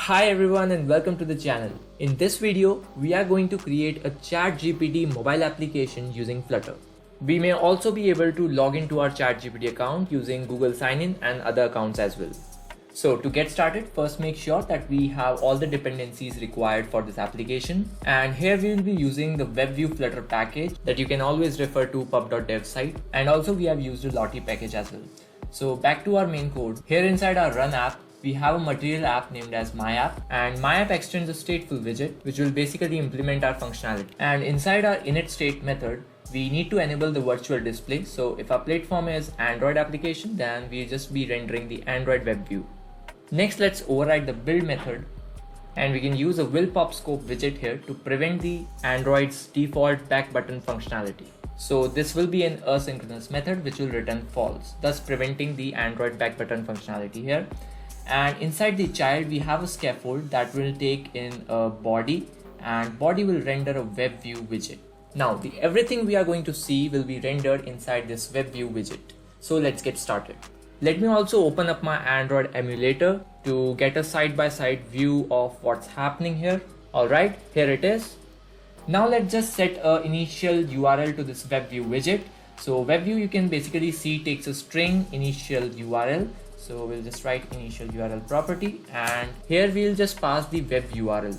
Hi everyone and welcome to the channel. In this video, we are going to create a ChatGPT mobile application using Flutter. We may also be able to log into our ChatGPT account using Google Sign-in and other accounts as well. So to get started, first make sure that we have all the dependencies required for this application. And here we will be using the webview Flutter package that you can always refer to pub.dev site. And also we have used a Lottie package as well. So back to our main code. Here inside our run app, we have a material app named as MyApp, and MyApp extends a stateful widget which will basically implement our functionality. And inside our initState method, we need to enable the virtual display. So if our platform is Android application, then we'll just be rendering the Android web view. Next, let's override the build method, and we can use a will pop scope widget here to prevent the Android's default back button functionality. So this will be an asynchronous method which will return false, thus preventing the Android back button functionality here. And inside the child, we have a scaffold that will take in a body, and body will render a web view widget. Now everything we are going to see will be rendered inside this web view widget. So let's get started. Let me also open up my Android emulator to get a side-by-side view of what's happening here. Alright, here it is. Now let's just set an initial URL to this web view widget. So web view, you can basically see, takes a string initial URL. So we'll just write initial URL property, and here we'll just pass the web URL.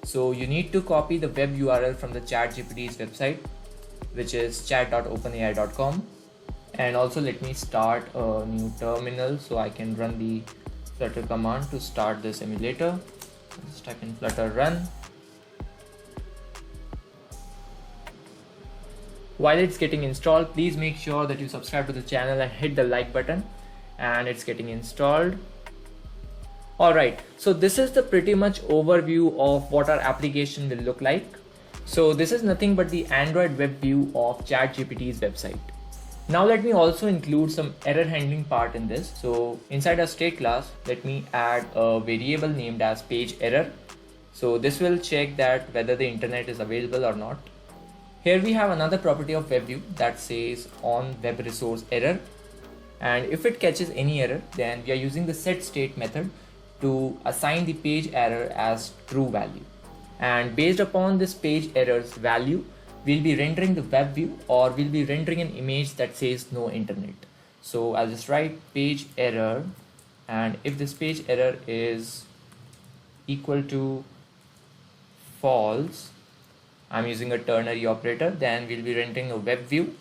So you need to copy the web URL from the ChatGPT's website, which is chat.openai.com. And also let me start a new terminal so I can run the Flutter command to start this emulator. Just type in Flutter run. While it's getting installed, please make sure that you subscribe to the channel and hit the like button. And it's getting installed. Alright, so this is the pretty much overview of what our application will look like. So this is nothing but the Android web view of ChatGPT's website. Now let me also include some error handling part in this. So inside our state class, let me add a variable named as page error. So this will check that whether the internet is available or not. Here we have another property of web view that says on web resource error. And if it catches any error, then we are using the setState method to assign the page error as true value. And based upon this page error's value, we'll be rendering the web view, or we'll be rendering an image that says no internet. So I'll just write page error, and if this page error is equal to false, I'm using a ternary operator, then we'll be rendering a web view.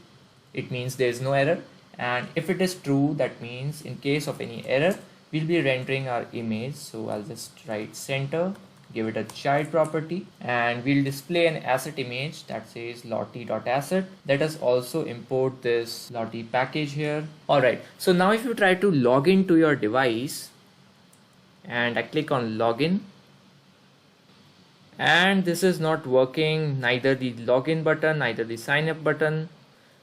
It means there's no error. And if it is true, that means in case of any error, we'll be rendering our image. So I'll just write center, give it a child property, and we'll display an asset image that says lottie.asset. Let us also import this Lottie package here. Alright, so now if you try to log into your device, and I click on login, and this is not working, neither the login button, neither the sign up button.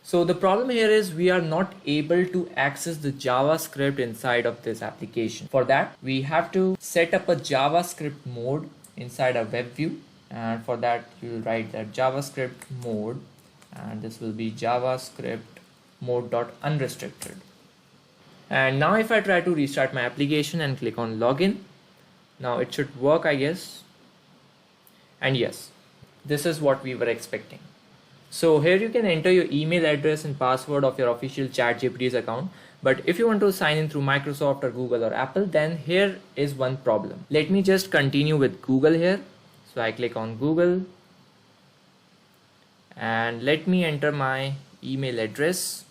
So the problem here is we are not able to access the JavaScript inside of this application. For that, we have to set up a JavaScript mode inside our web view. And for that, you will write that JavaScript mode, and this will be JavaScript mode.unrestricted. And now if I try to restart my application and click on login, now it should work, I guess. And yes, this is what we were expecting. So here you can enter your email address and password of your official ChatGPT's account. But if you want to sign in through Microsoft or Google or Apple, then here is one problem. Let me just continue with Google here. So I click on Google, and let me enter my email address.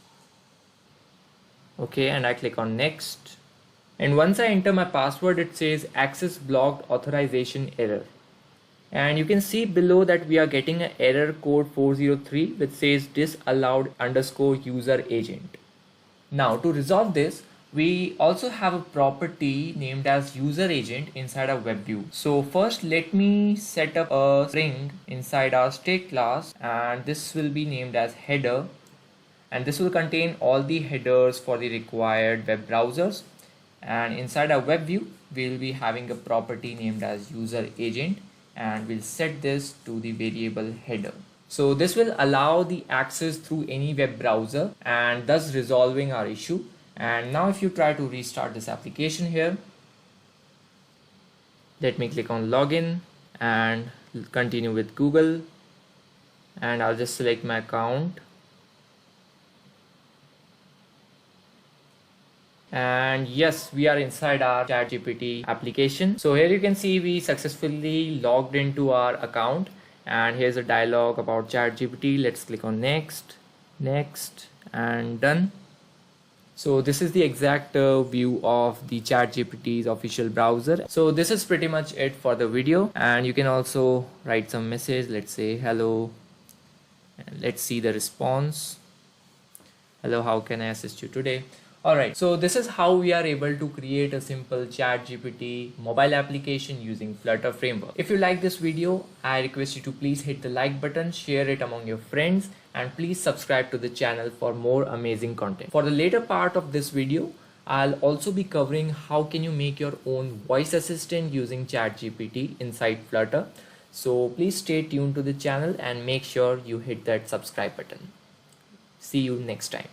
Okay, and I click on next. And once I enter my password, it says access blocked authorization error. And you can see below that we are getting an error code 403 which says disallowed _ user agent. Now to resolve this, we also have a property named as user agent inside our web view. So first let me set up a string inside our state class, and this will be named as header, and this will contain all the headers for the required web browsers. And inside our web view, we'll be having a property named as user agent, and we'll set this to the variable header. So this will allow the access through any web browser, and thus resolving our issue. And now if you try to restart this application here, Let me click on login and continue with Google, and I'll just select my account. And yes, we are inside our ChatGPT application. So here you can see we successfully logged into our account, and here's a dialog about ChatGPT. Let's click on next, next, and done. So this is the exact view of the ChatGPT's official browser. So this is pretty much it for the video, and you can also write some message. Let's say hello, and let's see the response. Hello, how can I assist you today? Alright, so this is how we are able to create a simple ChatGPT mobile application using Flutter framework. If you like this video, I request you to please hit the like button, share it among your friends, and please subscribe to the channel for more amazing content. For the later part of this video, I'll also be covering how can you make your own voice assistant using ChatGPT inside Flutter. So please stay tuned to the channel and make sure you hit that subscribe button. See you next time.